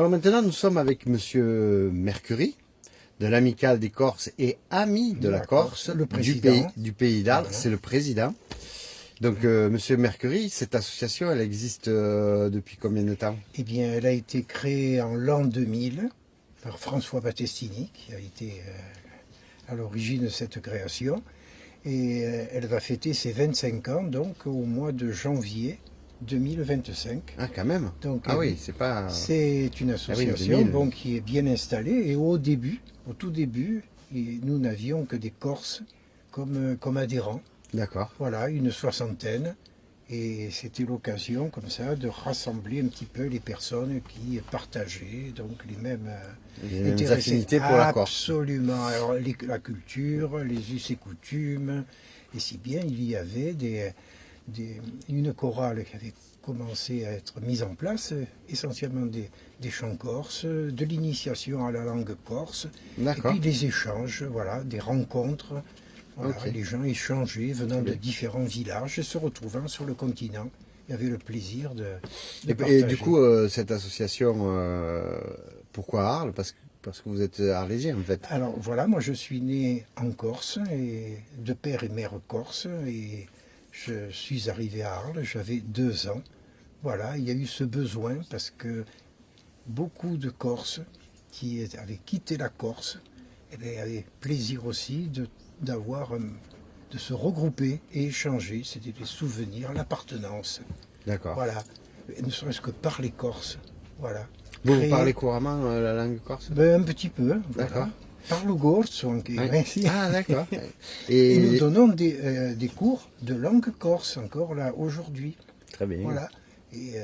Alors maintenant, nous sommes avec Monsieur Mercury, de l'Amicale des Corses et ami de la Corse, le président. du Pays d'Arles, Voilà. c'est le président. Donc Monsieur Mercury, cette association, elle existe depuis combien de temps? Eh bien, elle a été créée en l'an 2000 par François Battestini, qui a été à l'origine de cette création. Et elle va fêter ses 25 ans, donc au mois de janvier 2025. Ah, quand même. Donc, Ah oui, c'est pas... c'est une association 2000. bon, qui est bien installée. Et au tout début, nous n'avions que des Corses comme adhérents. D'accord. Voilà, une soixantaine. Et c'était l'occasion, comme ça, de rassembler un petit peu les personnes qui partageaient donc les mêmes affinités pour la Corse. Absolument. Alors, la culture, les us et coutumes. Et si bien il y avait une chorale qui avait commencé à être mise en place, essentiellement des chants corses, de l'initiation à la langue corse, et puis des échanges, voilà, des rencontres. Voilà, les gens échangeaient venant de différents villages et se retrouvant sur le continent. Il y avait le plaisir de partager. Et du coup, cette association, pourquoi Arles? Parce que vous êtes arlésien en fait. Alors voilà, moi je suis né en Corse, et de père et mère corse, et je suis arrivé à Arles, j'avais 2 ans. Voilà, il y a eu ce besoin parce que beaucoup de Corses qui avaient quitté la Corse avaient plaisir aussi de se regrouper et échanger. C'était des souvenirs, l'appartenance. D'accord. Voilà, et ne serait-ce que parler corse. Voilà. Vous parlez couramment la langue corse? Un petit peu. D'accord. Voilà. Parlo corse anche. Oui. Ah, d'accord. Et nous donnons des cours de langue corse encore là aujourd'hui. Très bien. Voilà. Et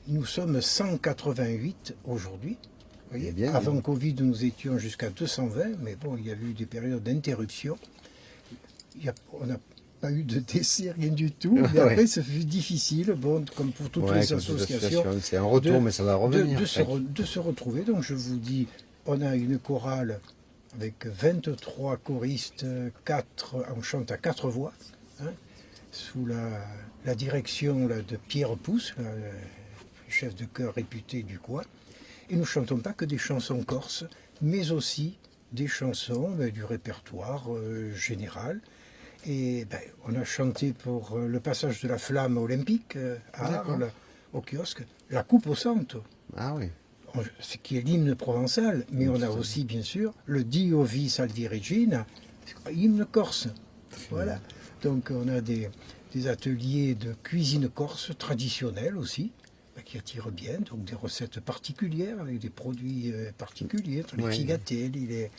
nous sommes 188 aujourd'hui. Bien, avant Covid, nous étions jusqu'à 220, mais bon, il y a eu des périodes d'interruption. On n'a pas eu de décès, rien du tout. Mais après, ça fut difficile, bon, comme pour toutes les associations. C'est un retour, mais ça va revenir. De se retrouver. Donc, je vous dis, on a une chorale avec 23 choristes, on chante à 4 voix, hein, sous la direction là, de Pierre Pousse, le chef de chœur réputé du coin. Et nous ne chantons pas que des chansons corses, mais aussi des chansons du répertoire général. Et on a chanté pour le passage de la flamme olympique à Arles, au kiosque, la Coupe au Santo. Ah oui. Ce qui est l'hymne provençal, mais on a aussi, bien sûr, le Dio vi salvi regina, hymne corse. Voilà. Donc on a des ateliers de cuisine corse traditionnelle aussi, qui attirent bien, donc des recettes particulières, avec des produits particuliers, les figatelli,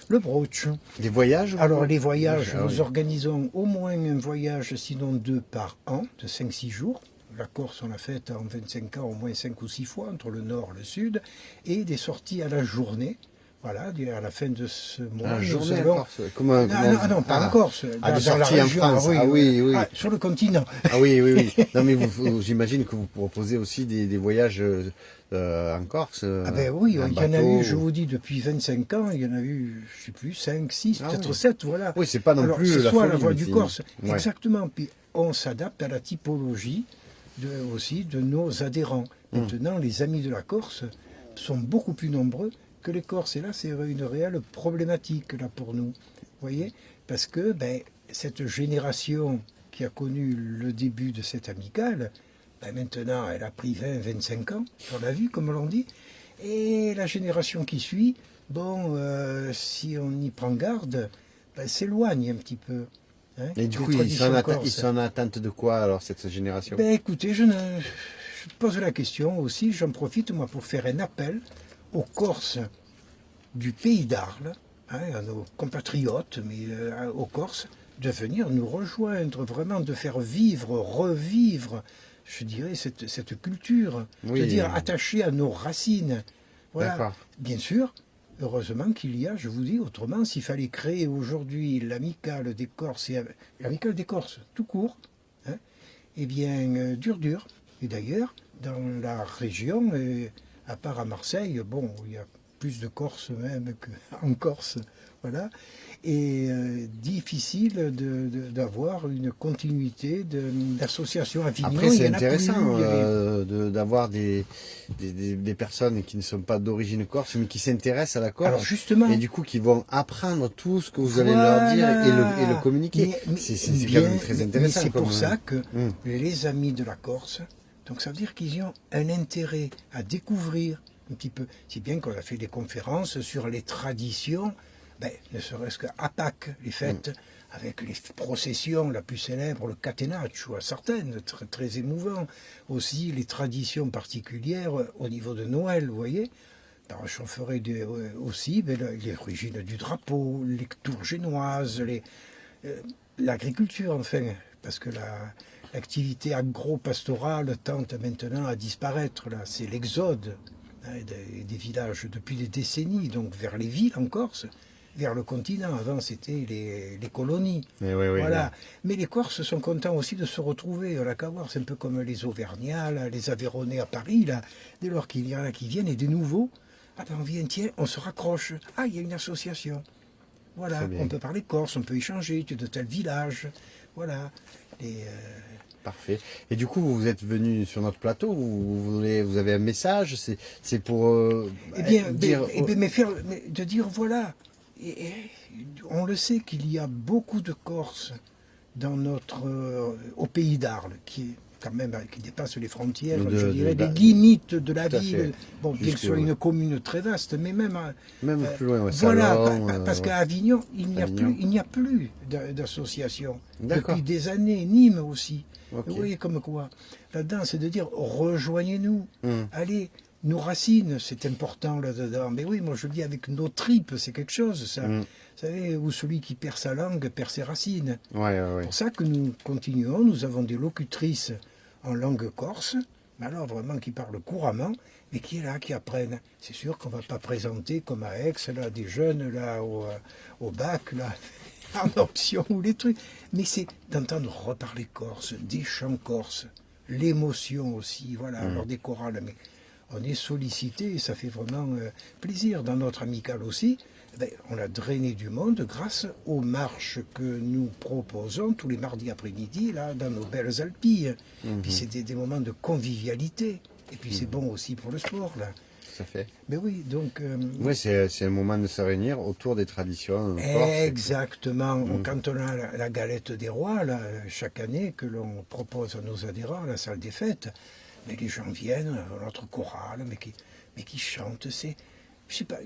le brooch. Des voyages? Alors les voyages, nous organisons au moins un voyage, sinon 2 par an, de 5-6 jours. La Corse, on l'a faite en 25 ans au moins 5 ou 6 fois, entre le nord et le sud, et des sorties à la journée. Voilà, à la fin de ce mois. La journée en Corse? Non, pas en Corse. Des sorties en France. Oui. Sur le continent. Ah oui. Non, mais j'imagine que vous proposez aussi des voyages en Corse. Oui, il y en a eu, je vous dis, depuis 25 ans, il y en a eu, je ne sais plus, 5, 6, peut-être 7, voilà. Oui, c'est pas non plus la folie, la voix du Corse. Exactement. Puis on s'adapte à la typologie aussi de nos adhérents. Maintenant, les amis de la Corse sont beaucoup plus nombreux que les Corses. Et là, c'est une réelle problématique là, pour nous. Vous voyez? Parce que cette génération qui a connu le début de cette amicale, maintenant, elle a pris 20-25 ans sur la vie, comme l'on dit. Et la génération qui suit, si on y prend garde, s'éloigne un petit peu. Hein, et du coup, ils sont en attente de quoi, alors, cette génération? Écoutez, je pose la question aussi, j'en profite, moi, pour faire un appel aux Corses du Pays d'Arles, à nos compatriotes, mais aux Corses, de venir nous rejoindre, vraiment de faire revivre, je dirais, cette culture, c'est-à-dire attachée à nos racines. Voilà. Bien sûr, heureusement qu'il y a, je vous dis, autrement, s'il fallait créer aujourd'hui l'amicale des Corses, l'amicale des Corses tout court, eh bien, dur. Et d'ailleurs, dans la région, à part à Marseille, il y a plus de Corses même qu'en Corse, voilà. Et difficile d'avoir une continuité d'association. Avignon, Après, c'est il y en a plus, intéressant il y avait- d'avoir des personnes qui ne sont pas d'origine corse, mais qui s'intéressent à la Corse. Alors justement, Et du coup, qui vont apprendre tout ce que vous allez leur dire et le communiquer. C'est quand même très intéressant. C'est pour comme- ça que Hum. les amis de la Corse, donc ça veut dire qu'ils y ont un intérêt à découvrir un petit peu. Si bien qu'on a fait des conférences sur les traditions, ne serait-ce qu'à Pâques, les fêtes, avec les processions, la plus célèbre, le catenaccio, à certaines, très, très émouvant. Aussi les traditions particulières au niveau de Noël, vous voyez. Alors, je ferai aussi les origines du drapeau, les tours génoises, l'agriculture, enfin, parce que l'activité agro-pastorale tente maintenant à disparaître. Là, c'est l'exode des villages depuis des décennies, donc vers les villes en Corse, vers le continent. Avant, c'était les colonies. Oui, Voilà. Mais les Corses sont contents aussi de se retrouver. On n'a qu'à voir, c'est un peu comme les Auvergnats, là, les Aveyronnais à Paris. Là. Dès lors qu'il y en a qui viennent et des nouveaux, on vient, tiens, on se raccroche. Ah, il y a une association. Voilà, on peut parler corse, on peut échanger, tu es de tel village. Voilà. Parfait. Et du coup, vous êtes venu sur notre plateau, vous avez un message, c'est pour de dire voilà. On le sait qu'il y a beaucoup de Corses dans au pays d'Arles, qui dépasse les frontières, je dirais, les limites de la ville. Bon, bien que ce soit une commune très vaste, mais même plus loin, voilà, Salon, parce qu'à Avignon, il n'y a plus d'association. D'accord. Depuis des années, Nîmes aussi. Okay. Vous voyez comme quoi. Là-dedans, c'est de dire, rejoignez-nous, allez, nos racines, c'est important là-dedans. Mais oui, moi je le dis avec nos tripes, c'est quelque chose, ça. Vous savez, où celui qui perd sa langue perd ses racines. C'est pour ça que nous continuons, nous avons des locutrices en langue corse, mais alors vraiment qui parlent couramment, mais qui est là, qui apprennent. C'est sûr qu'on ne va pas présenter comme à Aix, là, des jeunes là, au bac, là, en option ou les trucs. Mais c'est d'entendre reparler corse, des chants corses, l'émotion aussi, voilà, alors des chorales. Mais on est sollicité et ça fait vraiment plaisir. Dans notre amicale aussi, on a drainé du monde grâce aux marches que nous proposons tous les mardis après-midi, là, dans nos belles Alpilles. Puis c'est des moments de convivialité. Et puis c'est bon aussi pour le sport, là. Tout à fait. Mais oui, donc... oui, c'est un moment de se réunir autour des traditions. Exactement. Quand on a la galette des rois, là, chaque année, que l'on propose à nos adhérents à la salle des fêtes, mais les gens viennent, notre chorale, mais qui chantent, c'est, je sais pas,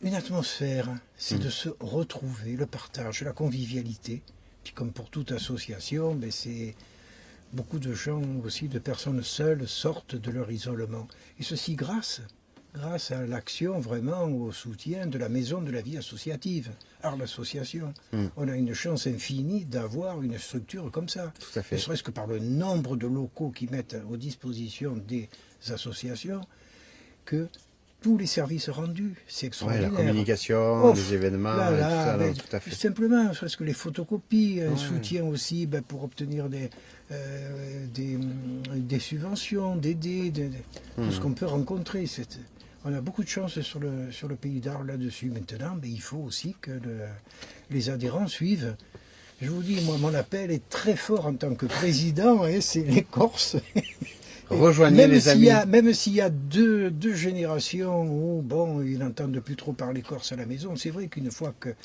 une atmosphère, c'est de se retrouver, le partage, la convivialité. Puis comme pour toute association, c'est beaucoup de gens aussi, de personnes seules, sortent de leur isolement. Et ceci grâce à l'action, vraiment, au soutien de la Maison de la Vie Associative, Arles Association. On a une chance infinie d'avoir une structure comme ça. Tout à fait. Ne serait-ce que par le nombre de locaux qui mettent aux dispositions des associations, que tous les services rendus, c'est extraordinaire. La communication, les événements, tout ça, tout à fait. Simplement, ne serait-ce que les photocopies, un soutien aussi pour obtenir des subventions, des dés, tout ce qu'on peut rencontrer. On a beaucoup de chance sur le pays d'Arles là-dessus. Maintenant, mais il faut aussi que les adhérents suivent. Je vous dis, moi, mon appel est très fort en tant que président, c'est les Corses. Rejoignez les amis. Même s'il y a deux générations où, ils n'entendent plus trop parler corse à la maison, c'est vrai qu'une fois que,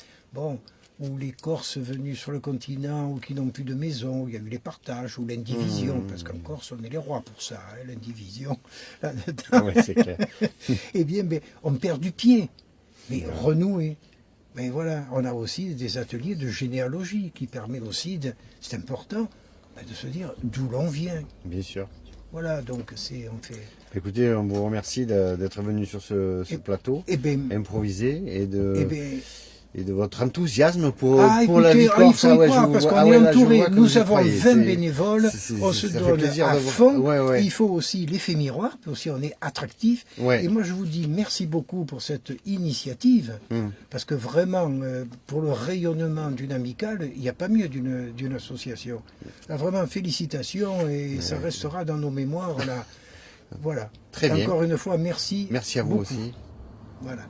où les Corses venus sur le continent, ou qui n'ont plus de maison, où il y a eu les partages, ou l'indivision, parce qu'en Corse, on est les rois pour ça, l'indivision, là-dedans. C'est clair. Eh bien, on perd du pied, mais renouer. Mais voilà, on a aussi des ateliers de généalogie qui permet aussi, c'est important, de se dire d'où l'on vient. Bien sûr. Voilà, donc on fait... Écoutez, on vous remercie d'être venu sur ce plateau improvisé et de votre enthousiasme pour la vie corse. Il faut y croire, parce qu'on est entouré. Nous avons 20 bénévoles, on se donne à fond. Il faut aussi l'effet miroir, puis aussi on est attractif. Et moi je vous dis merci beaucoup pour cette initiative, parce que vraiment, pour le rayonnement d'une amicale, il n'y a pas mieux d'une association. Là, vraiment, félicitations, et ça restera dans nos mémoires. Là. Voilà. Très bien. Encore une fois, merci. Merci à vous beaucoup. aussi. Voilà.